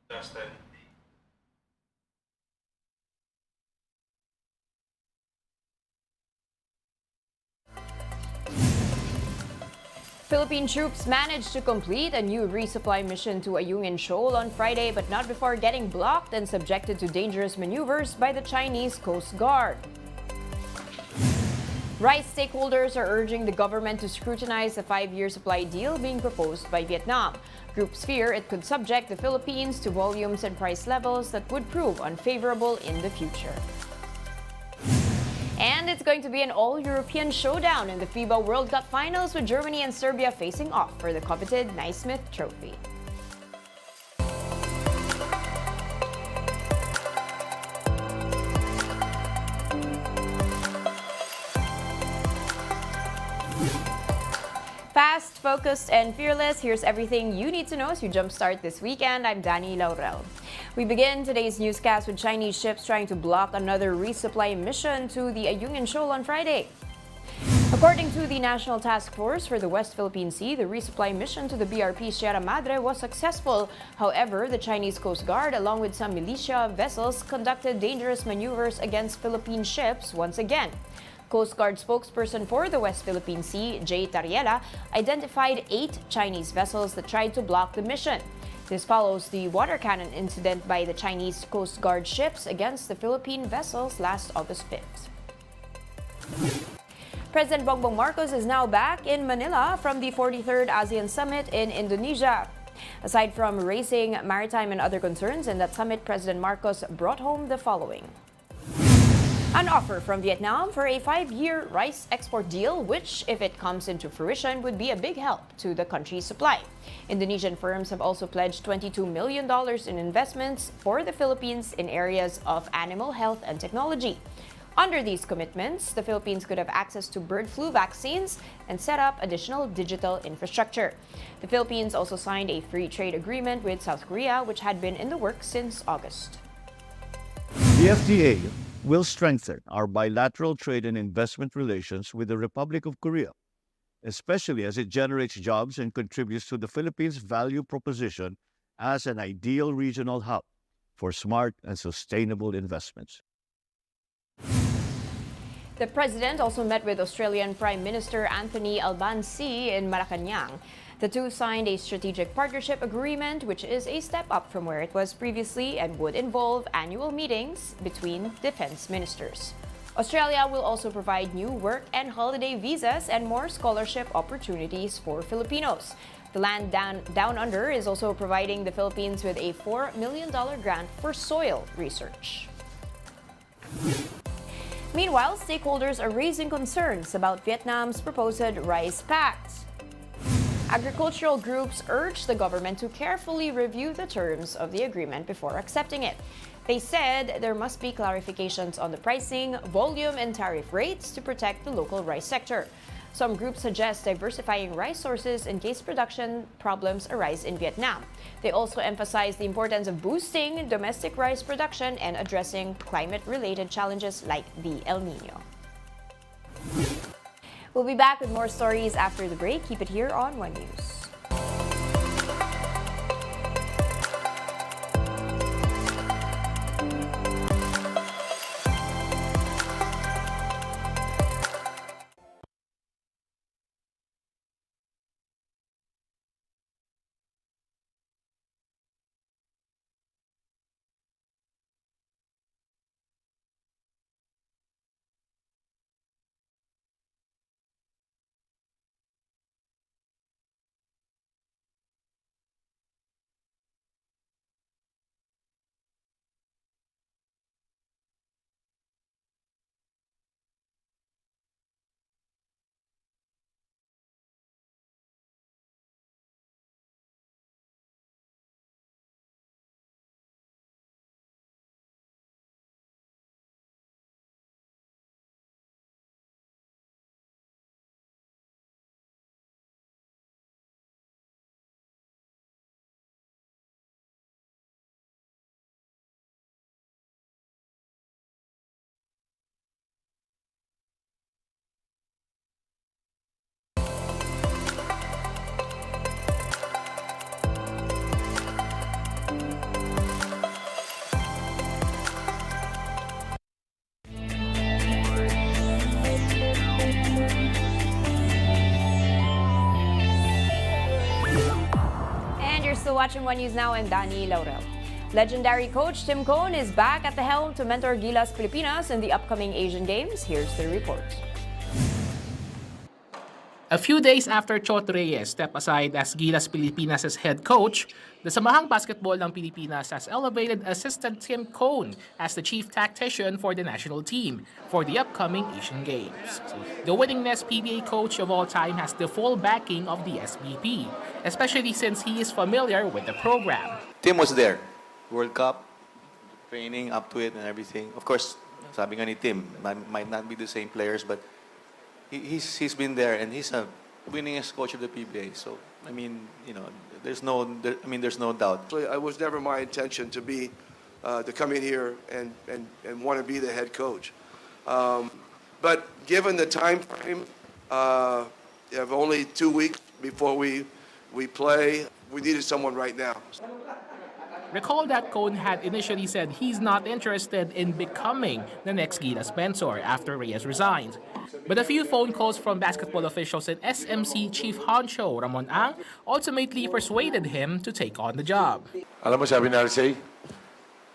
Justin. Philippine troops managed to complete a new resupply mission to Ayungin Shoal on Friday, but not before getting blocked and subjected to dangerous maneuvers by the Chinese Coast Guard. Rice stakeholders are urging the government to scrutinize the 5-year supply deal being proposed by Vietnam. Groups fear it could subject the Philippines to volumes and price levels that would prove unfavorable in the future. And it's going to be an all-European showdown in the FIBA World Cup finals with Germany and Serbia facing off for the coveted Naismith Trophy. Fast, focused, and fearless, here's everything you need to know as you jumpstart this weekend. I'm Danny Laurel. We begin today's newscast with Chinese ships trying to block another resupply mission to the Ayungin Shoal on Friday. According to the National Task Force for the West Philippine Sea, the resupply mission to the BRP Sierra Madre was successful. However, the Chinese Coast Guard, along with some militia vessels, conducted dangerous maneuvers against Philippine ships once again. Coast Guard spokesperson for the West Philippine Sea, Jay Tariela, identified 8 Chinese vessels that tried to block the mission. This follows the water cannon incident by the Chinese Coast Guard ships against the Philippine vessels last August 5th. President Bongbong Marcos is now back in Manila from the 43rd ASEAN Summit in Indonesia. Aside from raising maritime and other concerns in that summit, President Marcos brought home the following. An offer from Vietnam for a 5-year rice export deal, which, if it comes into fruition, would be a big help to the country's supply. Indonesian firms have also pledged $22 million in investments for the Philippines in areas of animal health and technology. Under these commitments, the Philippines could have access to bird flu vaccines and set up additional digital infrastructure. The Philippines also signed a free trade agreement with South Korea, which had been in the works since August. The FTA will strengthen our bilateral trade and investment relations with the Republic of Korea, especially as it generates jobs and contributes to the Philippines' value proposition as an ideal regional hub for smart and sustainable investments. The president also met with Australian Prime Minister Anthony Albanese in Malacanang. The two signed a strategic partnership agreement, which is a step up from where it was previously and would involve annual meetings between defense ministers. Australia will also provide new work and holiday visas and more scholarship opportunities for Filipinos. The land down under is also providing the Philippines with a $4 million grant for soil research. Meanwhile, stakeholders are raising concerns about Vietnam's proposed rice pact. Agricultural groups urge the government to carefully review the terms of the agreement before accepting it. They said there must be clarifications on the pricing, volume, and tariff rates to protect the local rice sector. Some groups suggest diversifying rice sources in case production problems arise in Vietnam. They also emphasize the importance of boosting domestic rice production and addressing climate-related challenges like the El Nino. We'll be back with more stories after the break. Keep it here on One News. watching One News Now. I'm Dani Laurel. Legendary coach Tim Cohn is back at the helm to mentor Gilas Pilipinas in the upcoming Asian Games. Here's the report. A few days after Chot Reyes stepped aside as Gilas Pilipinas' head coach, the Samahang Basketball ng Pilipinas has elevated assistant Tim Cohn as the chief tactician for the national team for the upcoming Asian Games. The winningest PBA coach of all time has the full backing of the SBP, especially since he is familiar with the program. Tim was there. World Cup, training up to it and everything. Of course, sabi nga ni Tim, might not be the same players, but he's been there and he's a winningest coach of the PBA. So I mean, there's no doubt. It was never my intention to come in here and want to be the head coach. But given the time frame, you have only 2 weeks before we play. We needed someone right now. Recall that Cohn had initially said he's not interested in becoming the next Gilas mentor after Reyes resigned. But a few phone calls from basketball officials and SMC Chief Honcho Ramon Ang ultimately persuaded him to take on the job. Alam mo sabi na Arsay,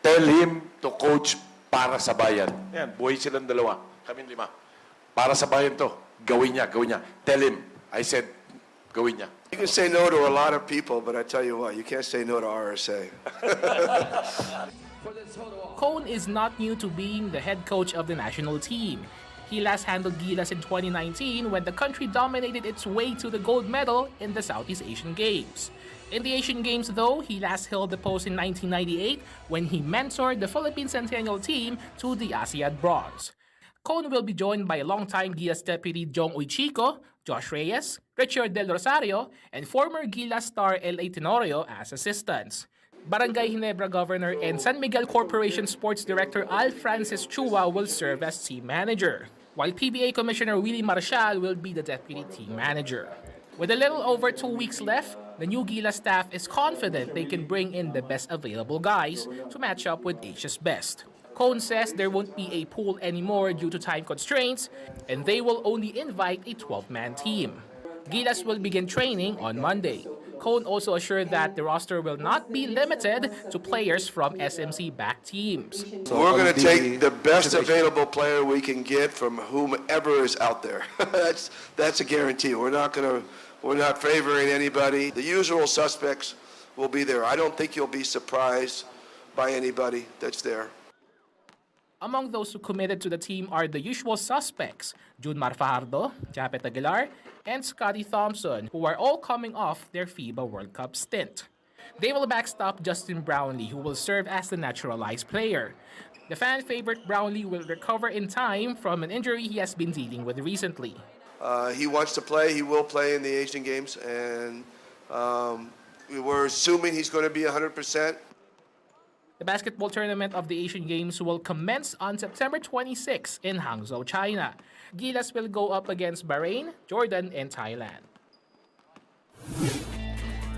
tell him to coach para sa bayan. Yan, buhay silang dalawa, kami 5. Para sa bayan to, gawin niya. Tell him, I said, gawin niya. You can say no to a lot of people, but I tell you what, you can't say no to RSA. Cohn is not new to being the head coach of the national team. He last handled Gilas in 2019 when the country dominated its way to the gold medal in the Southeast Asian Games. In the Asian Games, though, he last held the post in 1998 when he mentored the Philippine Centennial team to the ASEAN bronze. Cohn will be joined by longtime Gilas deputy Jong Uy Chico, Josh Reyes, Richard Del Rosario, and former Gilas star L.A. Tenorio as assistants. Barangay Ginebra Governor and San Miguel Corporation Sports Director Al Francis Chua will serve as team manager, while PBA Commissioner Willie Marshall will be the deputy team manager. With a little over 2 weeks left, the new Gilas staff is confident they can bring in the best available guys to match up with Asia's best. Cohn says there won't be a pool anymore due to time constraints, and they will only invite a 12-man team. Gilas will begin training on Monday. Cohn also assured that the roster will not be limited to players from SMC-backed teams. So we're going to take the best available player we can get from whomever is out there. That's a guarantee. We're not favoring anybody. The usual suspects will be there. I don't think you'll be surprised by anybody that's there. Among those who committed to the team are the usual suspects, Junmar Fajardo, Japet Aguilar, and Scotty Thompson, who are all coming off their FIBA World Cup stint. They will backstop Justin Brownlee, who will serve as the naturalized player. The fan favorite Brownlee will recover in time from an injury he has been dealing with recently. He wants to play. He will play in the Asian Games, and we're assuming he's going to be 100%. The basketball tournament of the Asian Games will commence on September 26 in Hangzhou, China. Gilas will go up against Bahrain, Jordan, and Thailand.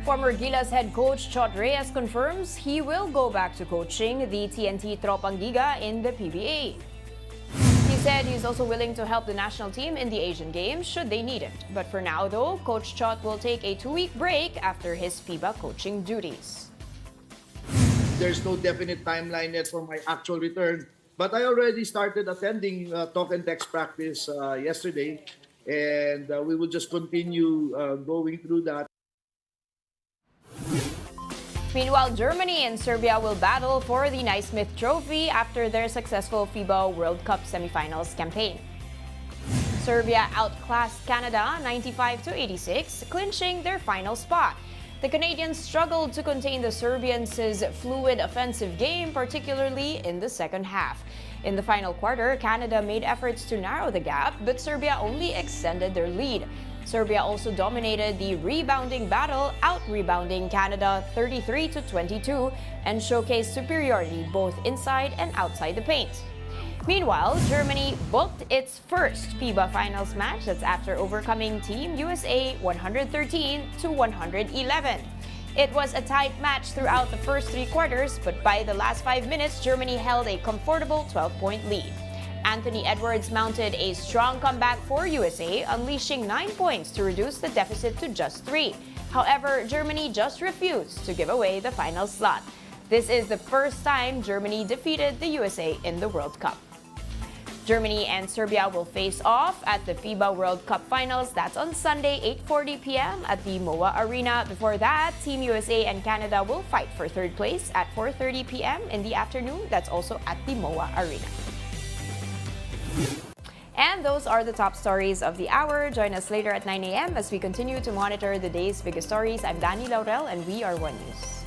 Former Gilas head coach Chot Reyes confirms he will go back to coaching the TNT Tropang Giga in the PBA. He said he's also willing to help the national team in the Asian Games should they need it. But for now, though, Coach Chot will take a 2-week break after his FIBA coaching duties. There's no definite timeline yet for my actual return, but I already started attending talk and text practice yesterday, and we will just continue going through that. Meanwhile, Germany and Serbia will battle for the Naismith Trophy after their successful FIBA World Cup semifinals campaign. Serbia outclassed Canada 95-86, clinching their final spot. The Canadians struggled to contain the Serbians' fluid offensive game, particularly in the second half. In the final quarter, Canada made efforts to narrow the gap, but Serbia only extended their lead. Serbia also dominated the rebounding battle, out-rebounding Canada 33-22, and showcased superiority both inside and outside the paint. Meanwhile, Germany booked its first FIBA Finals match. That's after overcoming Team USA 113-111. It was a tight match throughout the first 3 quarters, but by the last 5 minutes, Germany held a comfortable 12-point lead. Anthony Edwards mounted a strong comeback for USA, unleashing 9 points to reduce the deficit to just 3. However, Germany just refused to give away the final slot. This is the first time Germany defeated the USA in the World Cup. Germany and Serbia will face off at the FIBA World Cup Finals. That's on Sunday, 8:40 p.m. at the MOA Arena. Before that, Team USA and Canada will fight for third place at 4:30 p.m. in the afternoon. That's also at the MOA Arena. And those are the top stories of the hour. Join us later at 9 a.m. as we continue to monitor the day's biggest stories. I'm Dani Laurel, and we are One News.